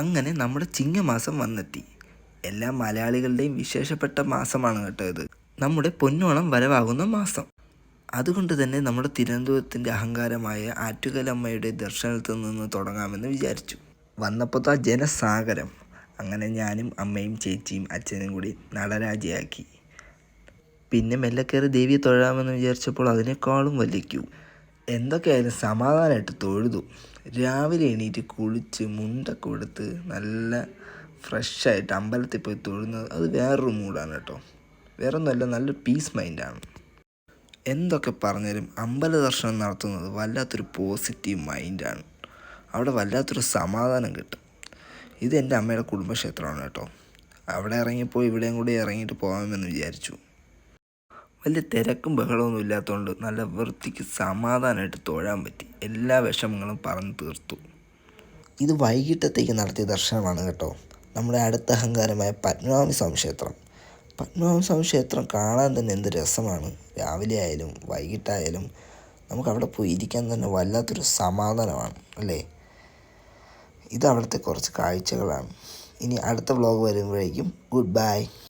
അങ്ങനെ നമ്മുടെ ചിങ്ങമാസം വന്നെത്തി. എല്ലാ മലയാളികളുടെയും വിശേഷപ്പെട്ട മാസമാണ് കേട്ടോ ഇത്. നമ്മുടെ പൊന്നോണം വരവാകുന്ന മാസം. അതുകൊണ്ട് തന്നെ നമ്മുടെ തിരുവനന്തപുരത്തിൻ്റെ അഹങ്കാരമായ ആറ്റുകാലമ്മയുടെ ദർശനത്തിൽ നിന്ന് തുടങ്ങാമെന്ന് വിചാരിച്ചു. വന്നപ്പോൾ ജനസാഗരം. അങ്ങനെ ഞാനും അമ്മയും ചേച്ചിയും അച്ഛനും കൂടി നടരാജയാക്കി. പിന്നെ മെല്ലെ കയറി ദേവിയെ തൊഴാമെന്ന് വിചാരിച്ചപ്പോൾ അതിനേക്കാളും വലിയ ക്യൂ. എന്തൊക്കെയായാലും സമാധാനമായിട്ട് തൊഴുതു. രാവിലെ എണീറ്റ് കുളിച്ച് മുണ്ടൊക്കെ എടുത്ത് നല്ല ഫ്രഷായിട്ട് അമ്പലത്തിൽ പോയി തൊഴുന്നത് അത് വേറൊരു മൂഡാണ് കേട്ടോ. വേറൊന്നുമല്ല, നല്ലൊരു പീസ് മൈൻഡാണ്. എന്തൊക്കെ പറഞ്ഞാലും അമ്പല ദർശനം നടത്തുന്നത് വല്ലാത്തൊരു പോസിറ്റീവ് മൈൻഡാണ്. അവിടെ വല്ലാത്തൊരു സമാധാനം കിട്ടും. ഇത് എൻ്റെ അമ്മയുടെ കുടുംബക്ഷേത്രമാണ് കേട്ടോ. അവിടെ ഇറങ്ങിയപ്പോൾ ഇവിടെയും കൂടി ഇറങ്ങിയിട്ട് പോകാമെന്ന് വിചാരിച്ചു. വലിയ തിരക്കും ബഹളമൊന്നും ഇല്ലാത്തതുകൊണ്ട് നല്ല വൃത്തിക്ക് സമാധാനമായിട്ട് തൊഴാൻ പറ്റി. എല്ലാ വിഷമങ്ങളും പറഞ്ഞു തീർത്തു. ഇത് വൈകിട്ടത്തേക്ക് നടത്തിയ ദർശനമാണ് കേട്ടോ. നമ്മുടെ അടുത്ത അഹങ്കാരമായ പത്മനാഭസ്വാമി ക്ഷേത്രം. പത്മനാഭസ്വാമി ക്ഷേത്രം കാണാൻ തന്നെ എന്ത് രസമാണ്. രാവിലെ ആയാലും വൈകിട്ടായാലും നമുക്കവിടെ പോയി ഇരിക്കാൻ തന്നെ വല്ലാത്തൊരു സമാധാനമാണ് അല്ലേ. ഇത് അവിടുത്തെ കുറച്ച് കാഴ്ചകളാണ്. ഇനി അടുത്ത വ്ലോഗ് വരുമ്പോഴേക്കും ഗുഡ് ബൈ.